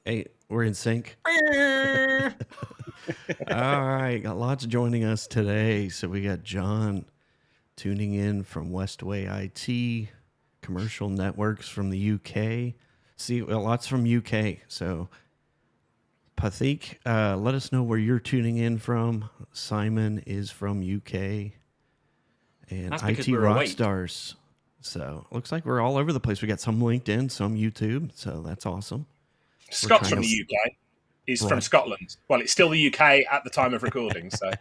Hey, we're in sync. All right, got lots joining us today. So we got John tuning in from Westway IT, commercial networks from the UK. See, well, lots from UK. So Pathik, let us know where you're tuning in from. Simon is from UK, and That's because IT we're awake. Rockstars. So looks like we're all over the place. We got some LinkedIn, some YouTube. So that's awesome. Scott's from the UK. He's from Scotland. Well, it's still the UK at the time of recording. So,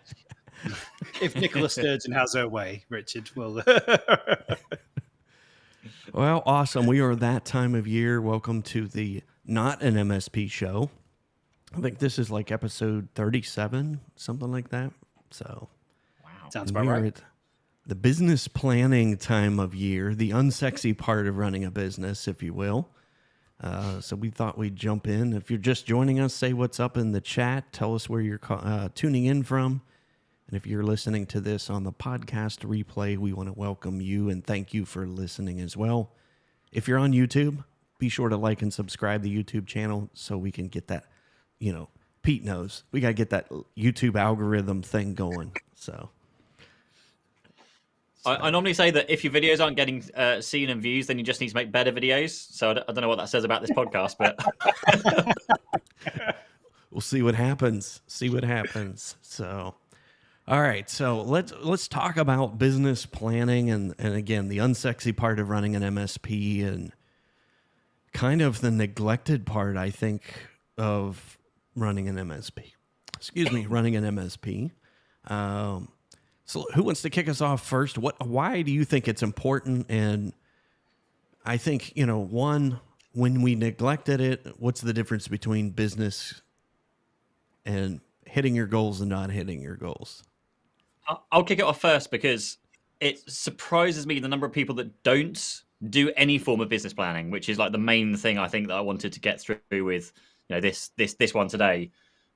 if Nicola Sturgeon has her way, Richard will. Well, awesome. We are that time of year. Welcome to the Not an MSP show. I think this is like episode 37, something like that. So, Wow, sounds about right. At the business planning time of year, the unsexy part of running a business, if you will. So we thought we'd jump in. If you're just joining us, say what's up in the chat. Tell us where you're tuning in from. And if you're listening to this on the podcast replay, we want to welcome you and thank you for listening as well. If you're on YouTube, be sure to like and subscribe the YouTube channel so we can get that, Pete knows. We got to get that YouTube algorithm thing going. So I normally say that if your videos aren't getting seen and views, then you just need to make better videos. So I don't know what that says about this podcast, but we'll see what happens. So, all right. So let's talk about business planning and again, the unsexy part of running an MSP and kind of the neglected part, I think, of running an MSP. Running an MSP. So who wants to kick us off first? Why do you think it's important? And I think, one, when we neglected it, what's the difference between business and hitting your goals and not hitting your goals? I'll kick it off first because it surprises me the number of people that don't do any form of business planning, which is like the main thing I think that I wanted to get through with, this one today.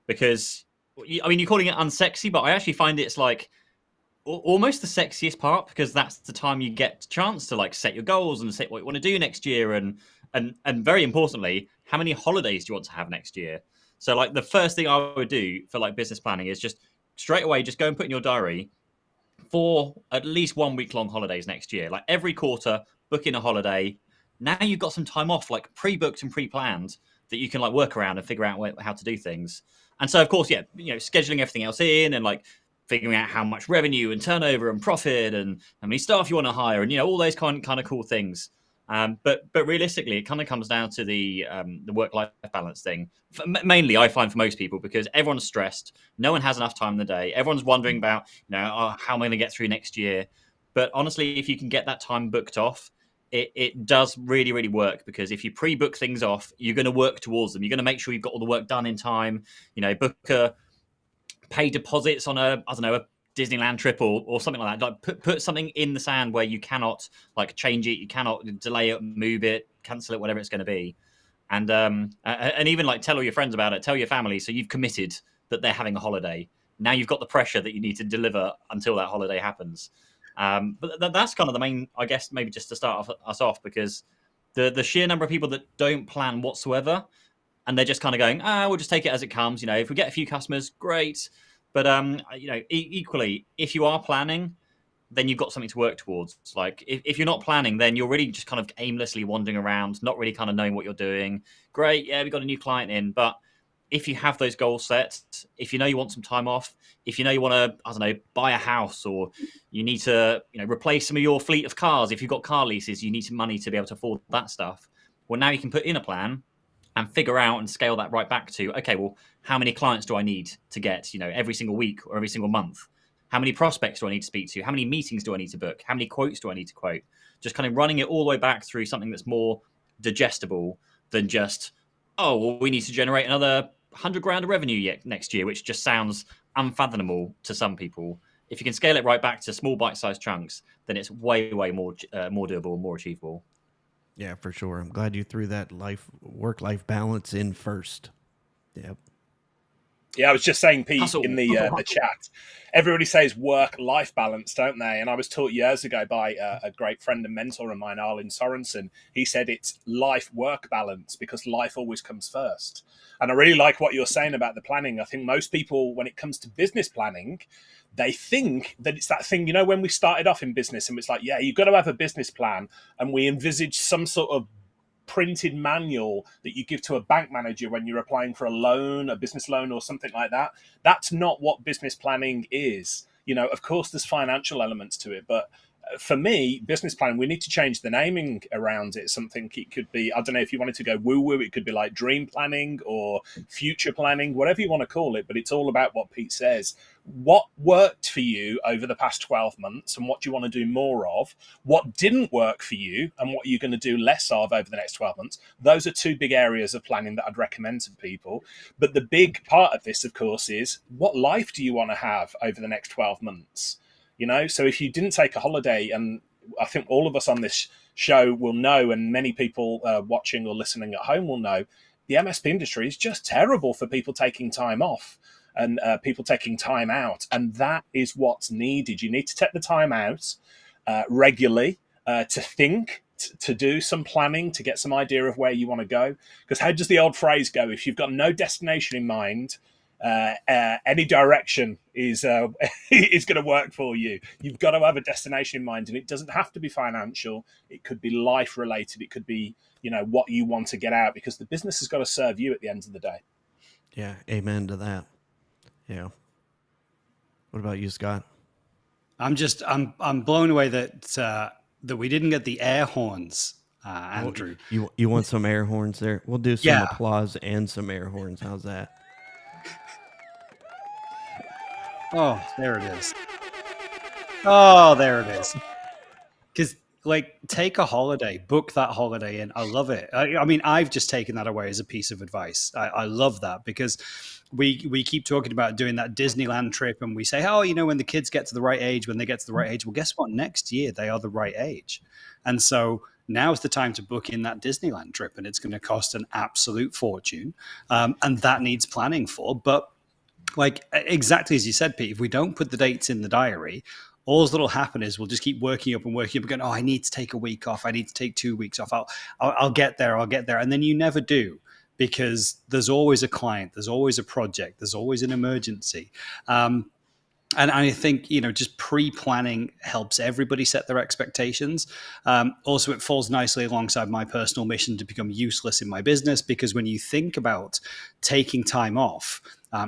Because, I mean, you're calling it unsexy, but I actually find it's like almost the sexiest part because that's the time you get a chance to like set your goals and set what you want to do next year and very importantly, how many holidays do you want to have next year? So like the first thing I would do for like business planning is just straight away just go and put in your diary for at least 1 week long holidays next year. Like every quarter, book in a holiday. Now you've got some time off, like pre-booked and pre-planned that you can like work around and figure out how to do things. And so of course, scheduling everything else in and like figuring out how much revenue and turnover and profit and how many staff you want to hire and all those kind of cool things. But realistically, it kind of comes down to the work-life balance thing. Mainly, I find for most people because everyone's stressed, no one has enough time in the day. Everyone's wondering about how am I going to get through next year. But honestly, if you can get that time booked off, it does really, really work because if you pre-book things off, you're going to work towards them. You're going to make sure you've got all the work done in time. Pay deposits on a Disneyland trip or something like that. Like put something in the sand where you cannot like change it, you cannot delay it, move it, cancel it, whatever it's going to be. And even like tell all your friends about it, tell your family. So you've committed that they're having a holiday. Now you've got the pressure that you need to deliver until that holiday happens. But that's kind of the main, I guess, maybe just to start us off because the sheer number of people that don't plan whatsoever and they're just kind of going, we'll just take it as it comes. If we get a few customers, great. But equally, if you are planning, then you've got something to work towards. Like if you're not planning, then you're really just kind of aimlessly wandering around, not really kind of knowing what you're doing. Great, yeah, we got a new client in. But if you have those goals set, if you want some time off, if you want to, buy a house or you need to, replace some of your fleet of cars. If you've got car leases, you need some money to be able to afford that stuff. Well, now you can put in a plan and figure out and scale that right back to, okay, well, how many clients do I need to get, every single week or every single month? How many prospects do I need to speak to? How many meetings do I need to book? How many quotes do I need to quote? Just kind of running it all the way back through something that's more digestible than just, we need to generate another 100 grand of revenue next year, which just sounds unfathomable to some people. If you can scale it right back to small bite-sized chunks, then it's way, way more doable, more achievable. Yeah, for sure. I'm glad you threw that work-life balance in first. Yep. Yeah, I was just saying, Pete, Hustle. in the chat, everybody says work-life balance, don't they? And I was taught years ago by a great friend and mentor of mine, Arlen Sorensen. He said it's life-work balance because life always comes first. And I really like what you're saying about the planning. I think most people, when it comes to business planning, they think that it's that thing, when we started off in business and it's like, yeah, you've got to have a business plan. And we envisage some sort of printed manual that you give to a bank manager when you're applying for a loan, a business loan or something like that. That's not what business planning is. Of course there's financial elements to it, but for me, business planning, we need to change the naming around it. Something, it could be, I don't know if you wanted to go woo-woo, it could be like dream planning or future planning, whatever you want to call it, but it's all about what Pete says. What worked for you over the past 12 months and what do you want to do more of? What didn't work for you and what you're going to do less of over the next 12 months? Those are two big areas of planning that I'd recommend to people. But the big part of this, of course, is what life do you want to have over the next 12 months? So if you didn't take a holiday, and I think all of us on this show will know, and many people watching or listening at home will know, the MSP industry is just terrible for people taking time off and people taking time out. And that is what's needed. You need to take the time out regularly to think, to do some planning, to get some idea of where you want to go. Because how does the old phrase go? If you've got no destination in mind, any direction is is going to work for you. You've got to have a destination in mind, and it doesn't have to be financial. It could be life related. It could be what you want to get out, because the business has got to serve you at the end of the day. Yeah, amen to that. Yeah. What about you, Scott? I'm blown away that we didn't get the air horns, Andrew. You want some air horns there? We'll do some Yeah. applause and some air horns. How's that? Oh, there it is. Oh, there it is. Because, take a holiday, book that holiday in. I love it. I mean, I've just taken that away as a piece of advice. I love that, because we keep talking about doing that Disneyland trip, and we say, oh, when the kids get to the right age, when they get to the right age, well, guess what? Next year, they are the right age. And so now's the time to book in that Disneyland trip, and it's going to cost an absolute fortune. And that needs planning for. But exactly as you said, Pete, if we don't put the dates in the diary, all that'll happen is we'll just keep working up and going, oh, I need to take a week off. I need to take 2 weeks off. I'll get there. And then you never do, because there's always a client, there's always a project, there's always an emergency. And I think, just pre-planning helps everybody set their expectations. Also, it falls nicely alongside my personal mission to become useless in my business, because when you think about taking time off,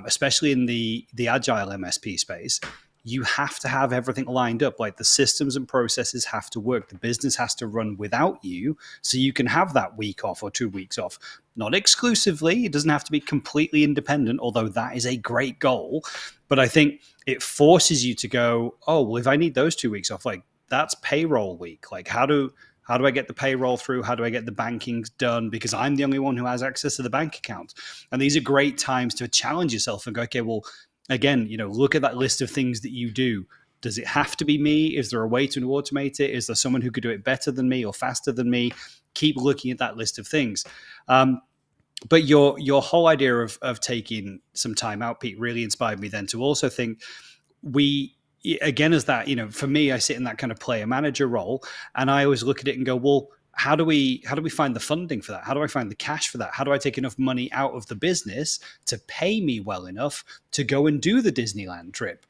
especially in the agile MSP space, you have to have everything lined up. Like, the systems and processes have to work. The business has to run without you, so you can have that week off or 2 weeks off. Not exclusively. It doesn't have to be completely independent, although that is a great goal. But I think it forces you to go, oh, well, if I need those 2 weeks off, that's payroll week. How do I get the payroll through? How do I get the banking done? Because I'm the only one who has access to the bank account. And these are great times to challenge yourself and go, okay, well, again, look at that list of things that you do. Does it have to be me? Is there a way to automate it? Is there someone who could do it better than me or faster than me? Keep looking at that list of things. But your whole idea of taking some time out, Pete, really inspired me then to also think again, as that, for me, I sit in that kind of player manager role, and I always look at it and go, well, how do we find the funding for that? How do I find the cash for that? How do I take enough money out of the business to pay me well enough to go and do the Disneyland trip?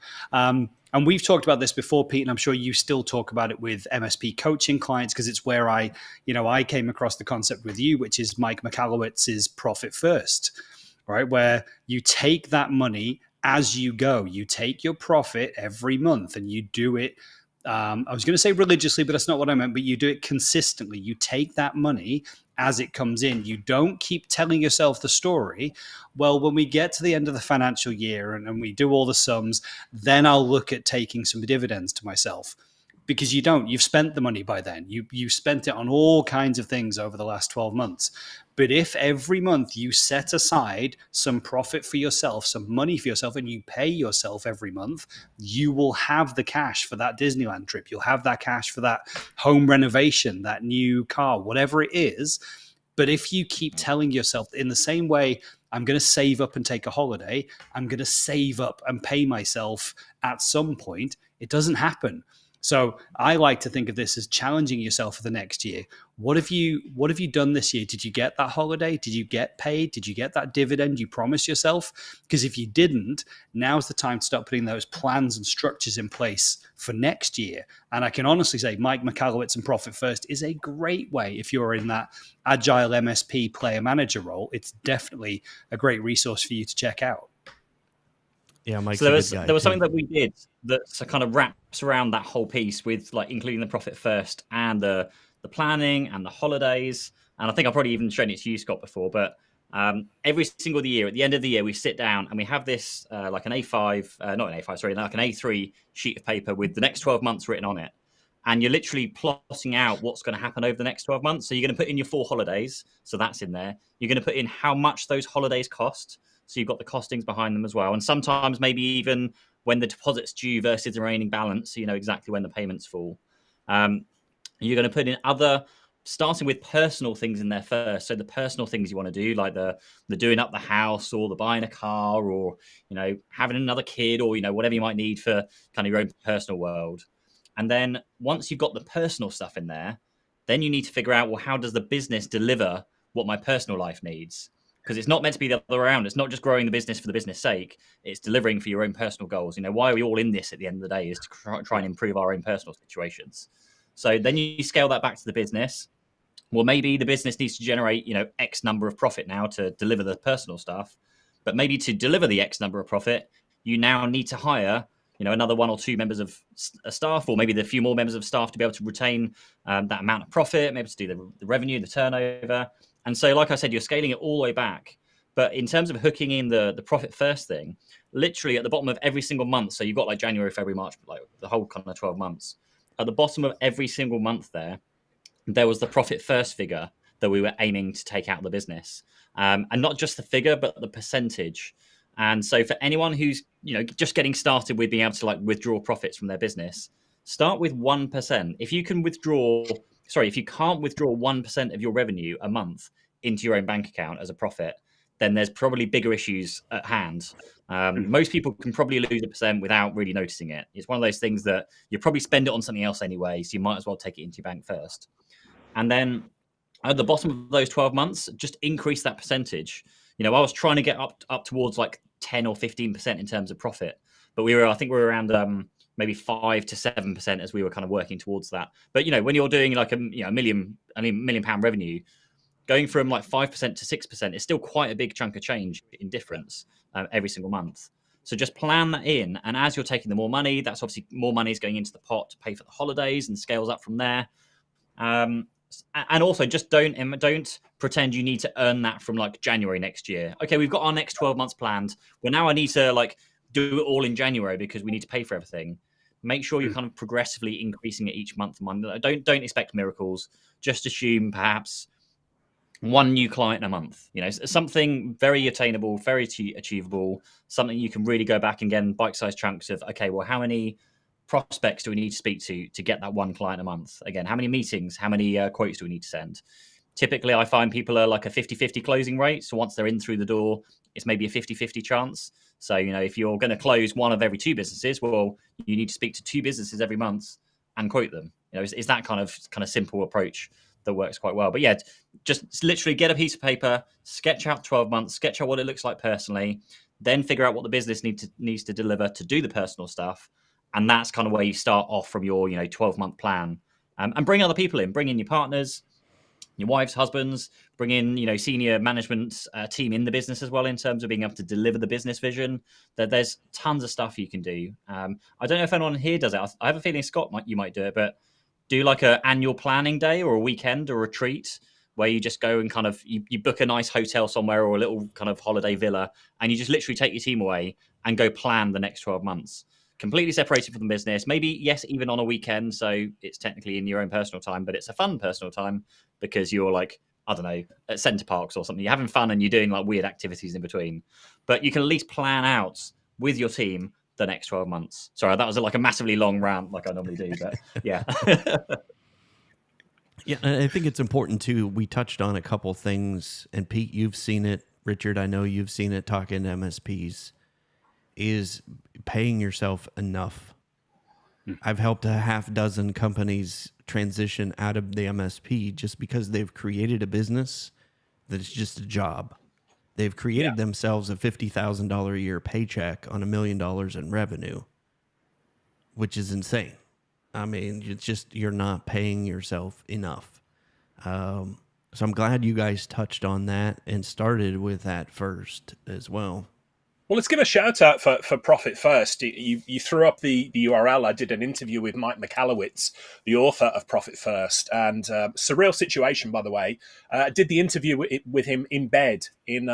And we've talked about this before, Pete, and I'm sure you still talk about it with MSP coaching clients, because it's where I came across the concept with you, which is Mike Michalowicz's Profit First, right? Where you take that money as you go. You take your profit every month and you do it. I was going to say religiously, but that's not what I meant. But you do it consistently. You take that money as it comes in. You don't keep telling yourself the story. Well, when we get to the end of the financial year and we do all the sums, then I'll look at taking some dividends to myself. Because you don't. You've spent the money by then. You spent it on all kinds of things over the last 12 months. But if every month you set aside some profit for yourself, some money for yourself, and you pay yourself every month, you will have the cash for that Disneyland trip. You'll have that cash for that home renovation, that new car, whatever it is. But if you keep telling yourself in the same way, I'm going to save up and take a holiday. I'm going to save up and pay myself at some point. It doesn't happen. So I like to think of this as challenging yourself for the next year. What have you done this year? Did you get that holiday? Did you get paid? Did you get that dividend you promised yourself? Because if you didn't, now's the time to start putting those plans and structures in place for next year. And I can honestly say Mike Michalowicz and Profit First is a great way if you're in that agile MSP player manager role. It's definitely a great resource for you to check out. Yeah, Mike's so a good guy there was too. something that we did that kind of wraps around that whole piece with like including the Profit First and the planning and the holidays. And I think I've probably even shown it to you, Scott, before. But every single year, at the end of the year, we sit down and we have this like an A5, not an A5, sorry, like an A3 sheet of paper with the next 12 months written on it. And you're literally plotting out what's going to happen over the next 12 months. So you're going to put in your 4 holidays. So that's in there. You're going to put in how much those holidays cost. So you've got the costings behind them as well. And sometimes maybe even when the deposit's due versus the remaining balance, so you know exactly when the payments fall. You're going to put in other, starting with personal things in there first. So the personal things you want to do, like the doing up the house or the buying a car or, you know, having another kid or, you know, whatever you might need for kind of your own personal world. And then once you've got the personal stuff in there, then you need to figure out, well, how does the business deliver what my personal life needs? Because it's not meant to be the other way around. It's not just growing the business for the business sake. It's delivering for your own personal goals. You know, why are we all in this at the end of the day is to try and improve our own personal situations. So then you scale that back to the business. Well, maybe the business needs to generate, you know, X number of profit now to deliver the personal stuff. But maybe to deliver the X number of profit, you now need to hire, you know, another 1 or 2 members of staff, or maybe the few more members of staff to be able to retain that amount of profit, maybe to do the revenue, the turnover. And so, like I said, you're scaling it all the way back. But in terms of hooking in the Profit First thing, literally at the bottom of every single month, so you've got like January, February, March, like the whole kind of 12 months. At the bottom of every single month there was the Profit First figure that we were aiming to take out of the business. And not just the figure, but the percentage. And so for anyone who's, you know, just getting started with being able to like withdraw profits from their business, start with 1%. If you can't withdraw 1% of your revenue a month into your own bank account as a profit, then there's probably bigger issues at hand. Most people can probably lose 1% without really noticing it. It's one of those things that you probably spend it on something else anyway, so you might as well take it into your bank first. And then at the bottom of those 12 months, just increase that percentage. You know, I was trying to get up towards like 10 or 15% in terms of profit, but I think we were around maybe 5 to 7% as we were kind of working towards that. But you know, when you're doing like a £1 million revenue, going from like 5% to 6% is still quite a big chunk of change in difference every single month. So just plan that in, and as you're taking the more money, that's obviously more money is going into the pot to pay for the holidays and scales up from there. And also just don't pretend you need to earn that from like January next year. Okay, we've got our next 12 months planned. Well, now I need to like do it all in January because we need to pay for everything. Make sure you're kind of progressively increasing it each month. Don't expect miracles. Just assume perhaps 1 new client a month. You know, something very attainable, very achievable, something you can really go back and get in bite-sized chunks of, okay, well, how many prospects do we need to speak to get that 1 client a month? Again, how many meetings, how many quotes do we need to send? Typically, I find people are like a 50-50 closing rate. So once they're in through the door, it's maybe a 50-50 chance. So, you know, if you're going to close 1 of every 2 businesses, well, you need to speak to 2 businesses every month and quote them. You know, it's that kind of simple approach that works quite well. But yeah, just literally get a piece of paper, sketch out 12 months, sketch out what it looks like personally, then figure out what the business needs to deliver to do the personal stuff. And that's kind of where you start off from your, 12-month plan. And bring other people in, bring in your partners, your wives, husbands, bring in, senior management team in the business as well in terms of being able to deliver the business vision. There's tons of stuff you can do. I don't know if anyone here does it. I have a feeling, Scott, you might do it, but do like an annual planning day or a weekend or a retreat where you just go and kind of, you book a nice hotel somewhere or a little kind of holiday villa, and you just literally take your team away and go plan the next 12 months. Completely separated from the business, maybe, yes, even on a weekend. So it's technically in your own personal time, but it's a fun personal time because you're like, I don't know, at Center Parks or something. You're having fun and you're doing like weird activities in between. But you can at least plan out with your team the next 12 months. Sorry, that was like a massively long rant like I normally do, but yeah. Yeah, and I think it's important too. We touched on a couple things, and Pete, you've seen it Richard, I know you've seen it talking to MSPs, is paying yourself enough. I've helped a half dozen companies transition out of the MSP just because they've created a business that is just a job. They've created themselves a $50,000 a year paycheck on $1 million in revenue, which is insane. I mean, it's just, you're not paying yourself enough. So I'm glad you guys touched on that and started with that first as well. Well, let's give a shout out for Profit First. You threw up the URL. I did an interview with Mike Michalowicz, the author of Profit First, and surreal situation, by the way. Did the interview with him in bed in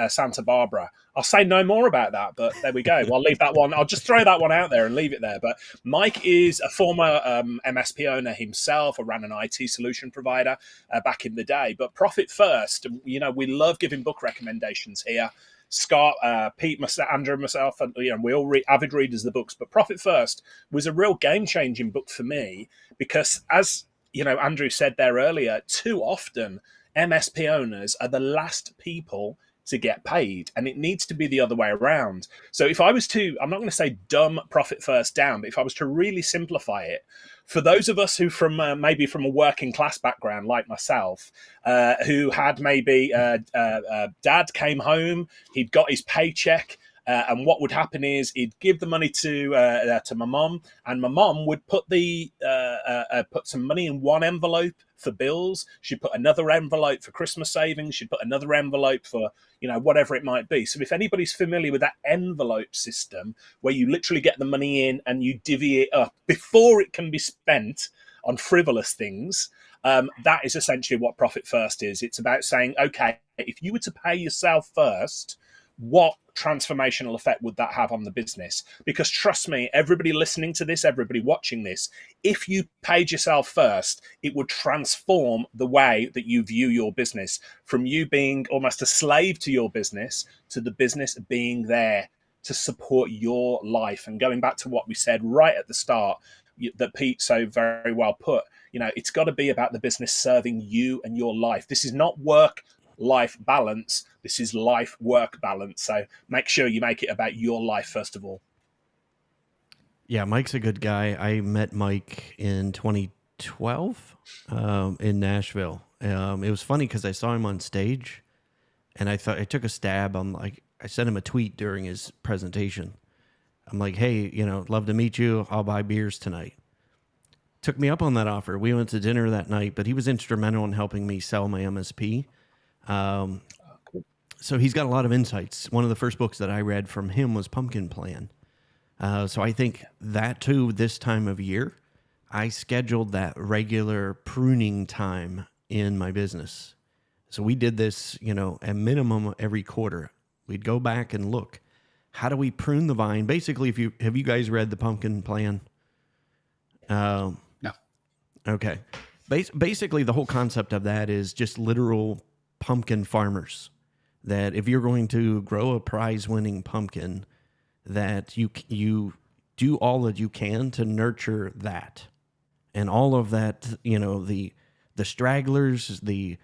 Santa Barbara. I'll say no more about that, but there we go. I'll leave that one. I'll just throw that one out there and leave it there. But Mike is a former MSP owner himself, or ran an IT solution provider back in the day. But Profit First, we love giving book recommendations here. Scott, Pete, Andrew, myself, and we all avid readers of the books. But Profit First was a real game-changing book for me because, as Andrew said there earlier, too often MSP owners are the last people to get paid, and it needs to be the other way around. So if I was to, I'm not going to say dumb Profit First down, but if I was to really simplify it, for those of us who maybe from a working class background like myself, who had maybe dad came home, he'd got his paycheck, and what would happen is he'd give the money to my mom, and my mom would put put some money in one envelope for bills. She'd put another envelope for Christmas savings. She'd put another envelope for whatever it might be. So if anybody's familiar with that envelope system, where you literally get the money in and you divvy it up before it can be spent on frivolous things, that is essentially what Profit First is. It's about saying, okay, if you were to pay yourself first, what transformational effect would that have on the business? Because trust me, everybody listening to this, everybody watching this, if you paid yourself first, it would transform the way that you view your business, from you being almost a slave to your business to the business being there to support your life. And going back to what we said right at the start, that Pete so very well put, it's got to be about the business serving you and your life. This is not work-life balance. This is life-work balance. So make sure you make it about your life first of all. Yeah, Mike's a good guy. I met Mike in 2012 in Nashville. It was funny because I saw him on stage, and I took a stab. I sent him a tweet during his presentation. I'm like, hey, love to meet you. I'll buy beers tonight. Took me up on that offer. We went to dinner that night, but he was instrumental in helping me sell my MSP. So he's got a lot of insights. One of the first books that I read from him was Pumpkin Plan. So I think that too, this time of year, I scheduled that regular pruning time in my business. So we did this, a minimum every quarter. We'd go back and look, how do we prune the vine? Basically, have you guys read the Pumpkin Plan? No. Okay. Basically, the whole concept of that is just literal pumpkin farmers. That if you're going to grow a prize-winning pumpkin, that you do all that you can to nurture that, and all of that, the stragglers, the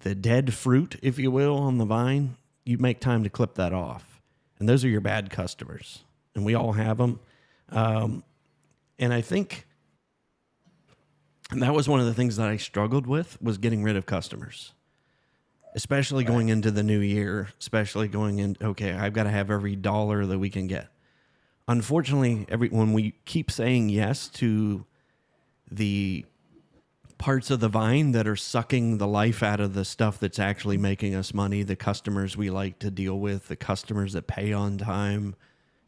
dead fruit, if you will, on the vine, you make time to clip that off, and those are your bad customers, and we all have them. And I think that was one of the things that I struggled with, was getting rid of customers. Especially going into the new year, okay, I've got to have every dollar that we can get. Unfortunately, when we keep saying yes to the parts of the vine that are sucking the life out of the stuff that's actually making us money, the customers we like to deal with, the customers that pay on time,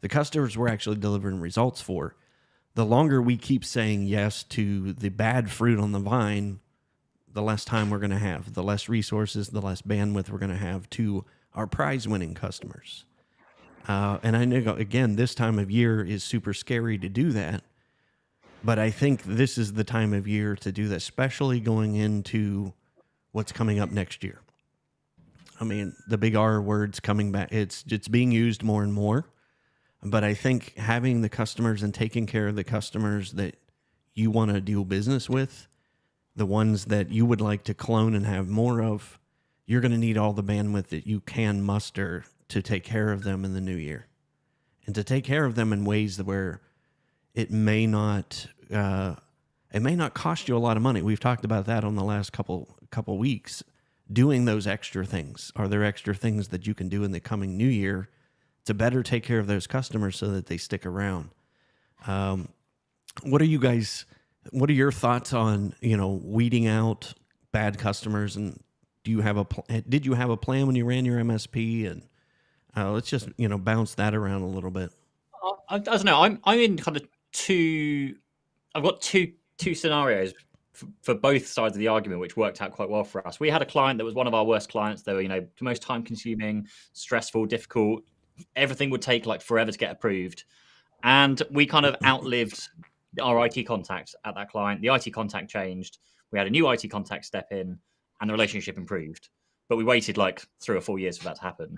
the customers we're actually delivering results for, the longer we keep saying yes to the bad fruit on the vine, the less time we're going to have, the less resources, the less bandwidth we're going to have to our prize-winning customers. And I know, again, this time of year is super scary to do that, but I think this is the time of year to do that, especially going into what's coming up next year. I mean, the big R word's coming back. It's being used more and more, but I think having the customers and taking care of the customers that you want to do business with, the ones that you would like to clone and have more of, you're going to need all the bandwidth that you can muster to take care of them in the new year, and to take care of them in ways where it may not cost you a lot of money. We've talked about that on the last couple weeks. Doing those extra things. Are there extra things that you can do in the coming new year to better take care of those customers so that they stick around? What are your thoughts on, weeding out bad customers? And did you have a plan when you ran your MSP? And let's just, bounce that around a little bit. I don't know. I'm in kind of I've got two scenarios for both sides of the argument, which worked out quite well for us. We had a client that was one of our worst clients. They were, the most time consuming, stressful, difficult. Everything would take like forever to get approved. And we kind of outlived our IT contact at that client. The IT contact changed. We had a new IT contact step in, and the relationship improved. But we waited like 3 or 4 years for that to happen.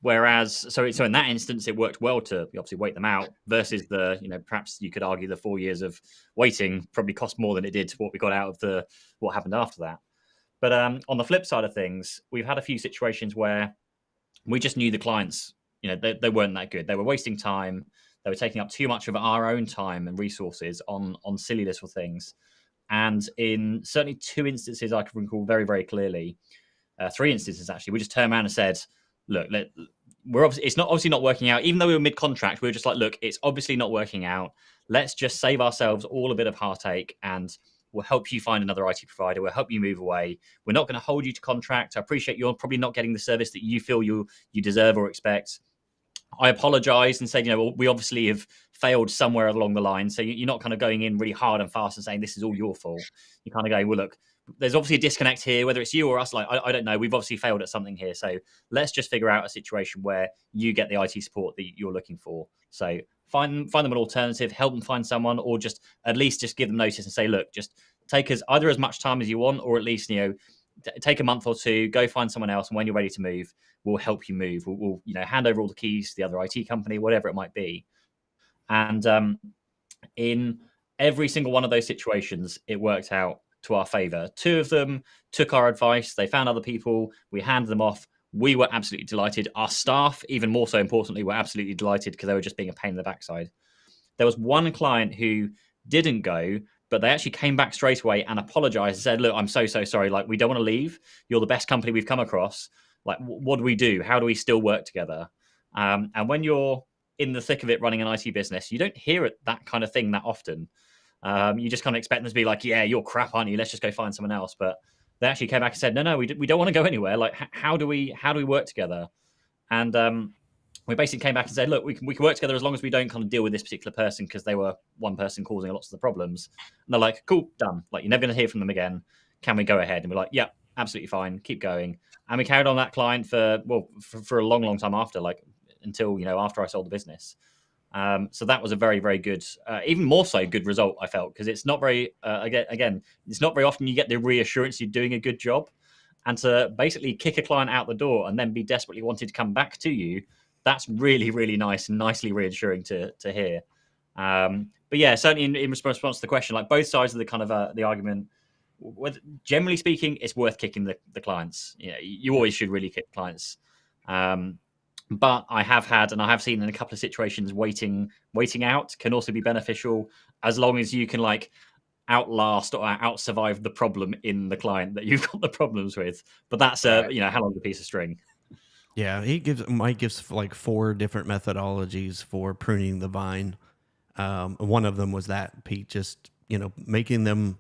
Whereas, so in that instance, it worked well to obviously wait them out versus perhaps you could argue the 4 years of waiting probably cost more than it did what we got out of what happened after that. But on the flip side of things, we've had a few situations where we just knew the clients, they weren't that good. They were wasting time. They were taking up too much of our own time and resources on silly little things. And in certainly 2 instances, I can recall very, very clearly, 3 instances actually, we just turned around and said, look, it's obviously not working out. Even though we were mid-contract, we were just like, look, it's obviously not working out. Let's just save ourselves all a bit of heartache, and we'll help you find another IT provider. We'll help you move away. We're not going to hold you to contract. I appreciate you're probably not getting the service that you feel you deserve or expect. I apologize and said, we obviously have failed somewhere along the line. So you're not kind of going in really hard and fast and saying this is all your fault. You're kind of going, well, look, there's obviously a disconnect here, whether it's you or us. Like, I don't know. We've obviously failed at something here. So let's just figure out a situation where you get the IT support that you're looking for. So find them an alternative, help them find someone, or just at least just give them notice and say, look, just take us either as much time as you want, or at least, take a month or 2, go find someone else. And when you're ready to move, we'll help you move. We'll hand over all the keys to the other IT company, whatever it might be. And in every single one of those situations, it worked out to our favor. 2 of them took our advice. They found other people. We handed them off. We were absolutely delighted. Our staff, even more so importantly, were absolutely delighted because they were just being a pain in the backside. There was one client who didn't go, but they actually came back straight away and apologized and said, look, I'm so sorry. Like, we don't want to leave. You're the best company we've come across. Like, what do we do? How do we still work together? And when you're in the thick of it running an IT business, you don't hear that kind of thing that often. You just kind of expect them to be like, yeah, you're crap, aren't you? Let's just go find someone else. But they actually came back and said, no, we don't want to go anywhere. Like, how do we work together? And we basically came back and said, look, we can work together as long as we don't kind of deal with this particular person because they were one person causing lots of the problems. And they're like, cool, done. Like, you're never going to hear from them again. Can we go ahead? And we're like, yeah, absolutely fine. Keep going. And we carried on that client for a long, long time after, like until, after I sold the business. So that was a very, very good, even more so good result, I felt, because it's not very, again, it's not very often you get the reassurance you're doing a good job. And to basically kick a client out the door and then be desperately wanted to come back to you, that's really, really nice and nicely reassuring to hear. But yeah, certainly in response to the question, like both sides of the kind of the argument, generally speaking, it's worth kicking the clients. You always should really kick clients. But I have had, and I have seen in a couple of situations, waiting out can also be beneficial as long as you can like outlast or out-survive the problem in the client that you've got the problems with. But that's how long a piece of string. Yeah, Mike gives like 4 different methodologies for pruning the vine. One of them was that, Pete, just making them,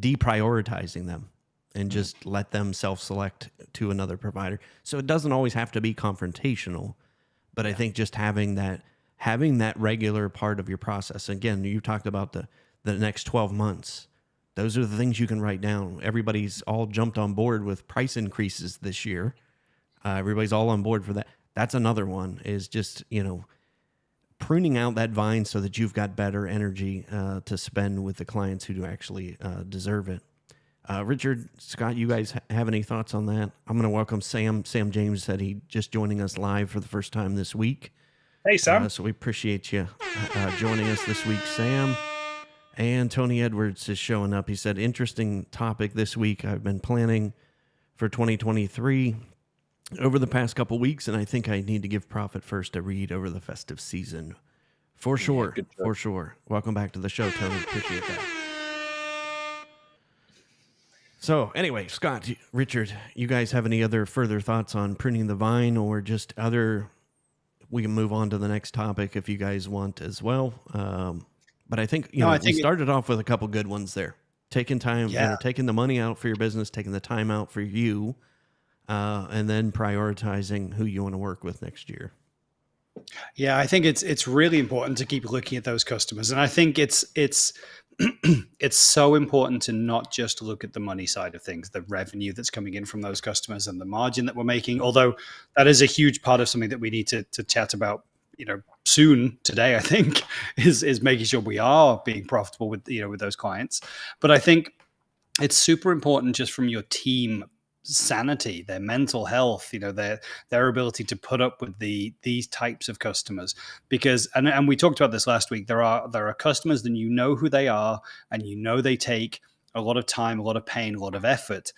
deprioritizing them, and just let them self-select to another provider. So it doesn't always have to be confrontational, but I think just having that regular part of your process. Again, you talked about the next 12 months. Those are the things you can write down. Everybody's all jumped on board with price increases this year. Everybody's all on board for that. That's another one, is just, pruning out that vine so that you've got better energy to spend with the clients who do actually deserve it. Richard, Scott, you guys have any thoughts on that? I'm going to welcome Sam. Sam James said he just joining us live for the first time this week. Hey, Sam. So we appreciate you joining us this week, Sam. And Tony Edwards is showing up. He said, interesting topic this week. I've been planning for 2023 over the past couple weeks, and I think I need to give Profit First a read over the festive season. For sure. good choice. For sure. Welcome back to the show, Tony. Appreciate that. So anyway, Scott, Richard, you guys have any other further thoughts on pruning the vine, or just other? We can move on to the next topic if you guys want as well. But I think we started off with a couple good ones there. Taking time, taking the money out for your business, taking the time out for you, and then prioritizing who you want to work with next year. Yeah, I think it's really important to keep looking at those customers, and I think it's it's so important to not just look at the money side of things, the revenue that's coming in from those customers and the margin that we're making, although that is a huge part of something that we need to chat about, soon today, I think, is making sure we are being profitable with those clients. But I think it's super important just from your team sanity, their mental health, their ability to put up with these types of customers, because and we talked about this last week. There are customers that who they are, and they take a lot of time, a lot of pain, a lot of effort.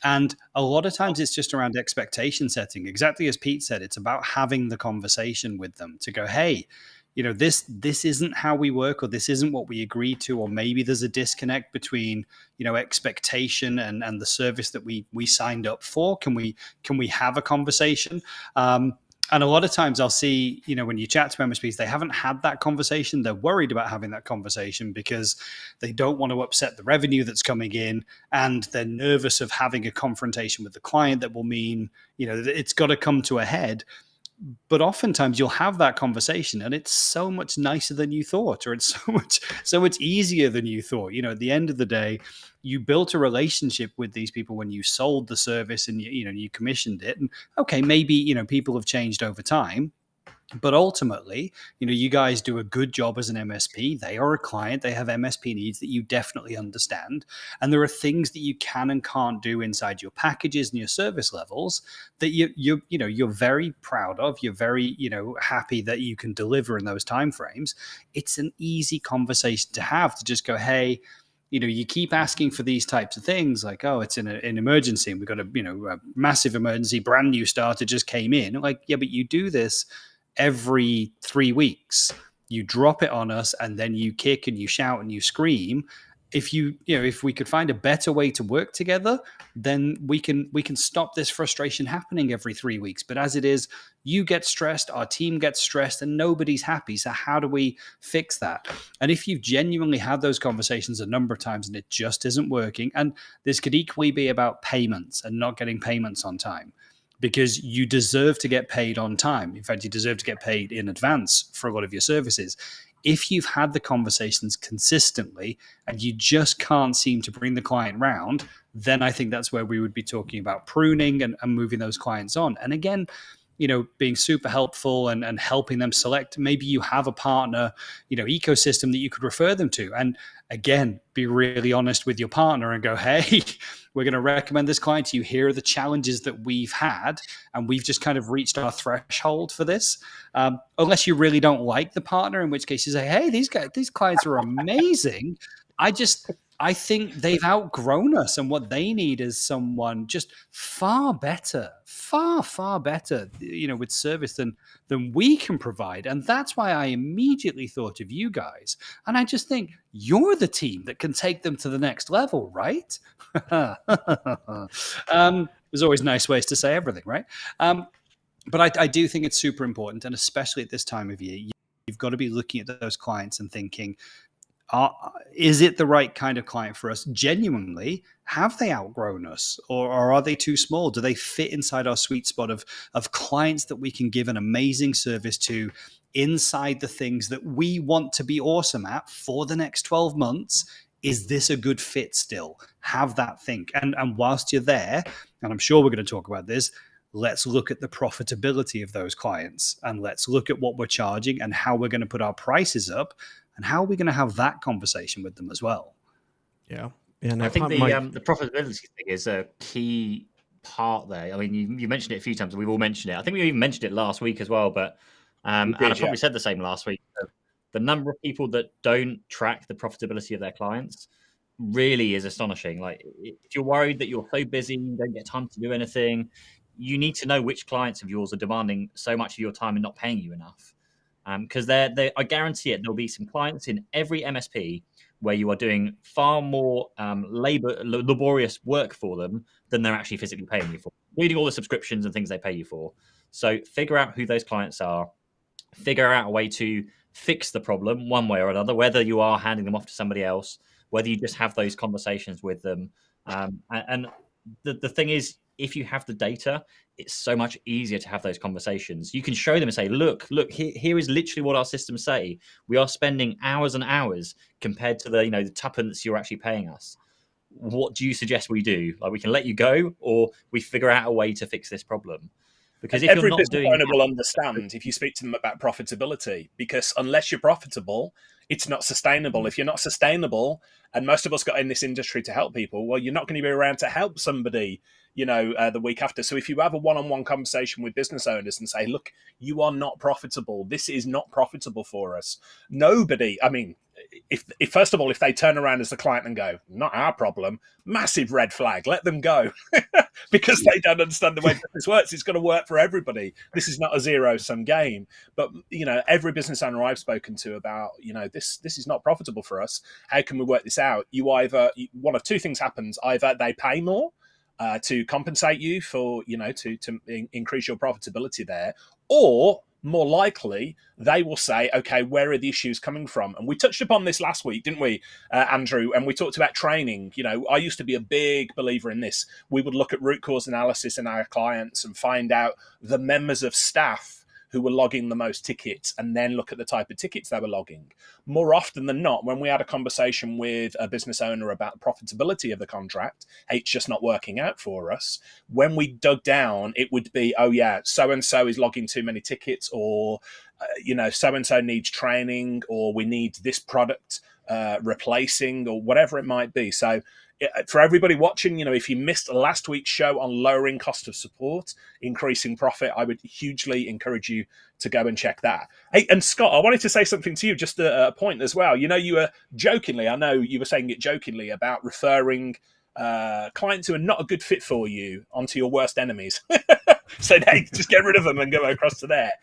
And a lot of times it's just around expectation setting. Exactly as Pete said, it's about having the conversation with them to go, hey, this isn't how we work, or this isn't what we agreed to, or maybe there's a disconnect between, expectation and the service that we signed up for. Can we have a conversation? And a lot of times I'll see, when you chat to MSPs, they haven't had that conversation. They're worried about having that conversation because they don't want to upset the revenue that's coming in, and they're nervous of having a confrontation with the client that will mean, it's got to come to a head. But oftentimes you'll have that conversation and it's so much nicer than you thought, or it's so much easier than you thought. At the end of the day, you built a relationship with these people when you sold the service and you commissioned it. And okay, maybe, people have changed over time. But ultimately, you guys do a good job as an MSP. They are a client. They have MSP needs that you definitely understand. And there are things that you can and can't do inside your packages and your service levels that you're very proud of. You're very, happy that you can deliver in those timeframes. It's an easy conversation to have, to just go, hey, you keep asking for these types of things, like, oh, it's an emergency and we've got a massive emergency, brand new starter just came in. Like, yeah, but you do this every 3 weeks. You drop it on us and then you kick and you shout and you scream. If if we could find a better way to work together, then we can stop this frustration happening every 3 weeks. But as it is, you get stressed, our team gets stressed, and nobody's happy. So how do we fix that? And if you've genuinely had those conversations a number of times and it just isn't working, and this could equally be about payments and not getting payments on time, because you deserve to get paid on time. In fact, you deserve to get paid in advance for a lot of your services. If you've had the conversations consistently and you just can't seem to bring the client round, then I think that's where we would be talking about pruning and moving those clients on. And again, being super helpful and helping them select. Maybe you have a partner, ecosystem that you could refer them to. And again, be really honest with your partner and go, hey, we're going to recommend this client to you. Here are the challenges that we've had, and we've just kind of reached our threshold for this. Unless you really don't like the partner, in which case you say, hey, these clients are amazing. I think they've outgrown us, and what they need is someone just far better, with service than we can provide. And that's why I immediately thought of you guys. And I just think you're the team that can take them to the next level, right? There's always nice ways to say everything, right? But I do think it's super important, and especially at this time of year, you've got to be looking at those clients and thinking, is it the right kind of client for us? Genuinely, have they outgrown us, or are they too small? Do they fit inside our sweet spot of clients that we can give an amazing service to inside the things that we want to be awesome at for the next 12 months? Is this a good fit still? Have that think. And whilst you're there, and I'm sure we're going to talk about this, let's look at the profitability of those clients, and let's look at what we're charging and how we're going to put our prices up, and how are we going to have that conversation with them as well? Yeah. And I think the profitability thing is a key part there. I mean, you mentioned it a few times. We've all mentioned it. I think we even mentioned it last week as well. But and I probably said the same last week. The number of people that don't track the profitability of their clients really is astonishing. Like, if you're worried that you're so busy, you don't get time to do anything, you need to know which clients of yours are demanding so much of your time and not paying you enough. Because I guarantee it, there'll be some clients in every MSP where you are doing far more laborious work for them than they're actually physically paying you for, including all the subscriptions and things they pay you for. So figure out who those clients are, figure out a way to fix the problem one way or another, whether you are handing them off to somebody else, whether you just have those conversations with them. And the thing is, if you have the data, it's so much easier to have those conversations. You can show them and say, look, here is literally what our systems say. We are spending hours and hours compared to the tuppence you're actually paying us. What do you suggest we do? Like, we can let you go, or we figure out a way to fix this problem. Because if every you're not business doing owner that, will understand if you speak to them about profitability, because unless you're profitable, it's not sustainable. If you're not sustainable, and most of us got in this industry to help people, well, you're not going to be around to help somebody, the week after. So if you have a one-on-one conversation with business owners and say, look, you are not profitable, this is not profitable for us. Nobody, I mean, if first of all, if they turn around as the client and go, not our problem, massive red flag, let them go. Because they don't understand the way business works. It's got to work for everybody. This is not a zero-sum game. But every business owner I've spoken to about, this is not profitable for us. How can we work this out? One of two things happens: either they pay more to compensate you for, to increase your profitability there, or more likely, they will say, okay, where are the issues coming from? And we touched upon this last week, didn't we, Andrew? And we talked about training. I used to be a big believer in this. We would look at root cause analysis in our clients and find out the members of staff who were logging the most tickets, and then look at the type of tickets they were logging. More often than not, when we had a conversation with a business owner about the profitability of the contract, hey, it's just not working out for us. When we dug down, it would be, oh yeah, so-and-so is logging too many tickets, or, so-and-so needs training, or we need this product replacing, or whatever it might be. So for everybody watching, if you missed last week's show on lowering cost of support, increasing profit, I would hugely encourage you to go and check that. Hey, and Scott, I wanted to say something to you, just a point as well. You were jokingly, I know you were saying it jokingly, about referring clients who are not a good fit for you onto your worst enemies. So, hey, just get rid of them and go across to there.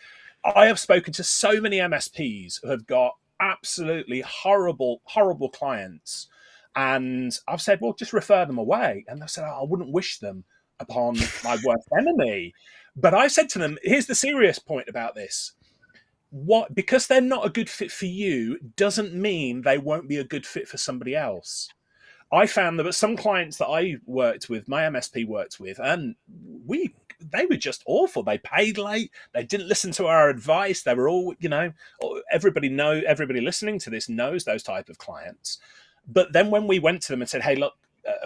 I have spoken to so many MSPs who have got absolutely horrible, horrible clients. And I've said, well, just refer them away. And they said, I wouldn't wish them upon my worst enemy. But I said to them, here's the serious point about this. Because they're not a good fit for you doesn't mean they won't be a good fit for somebody else. I found that some clients that I worked with, my MSP worked with, and they were just awful. They paid late. They didn't listen to our advice. They were all, everybody listening to this knows those type of clients. But then when we went to them and said, hey, look,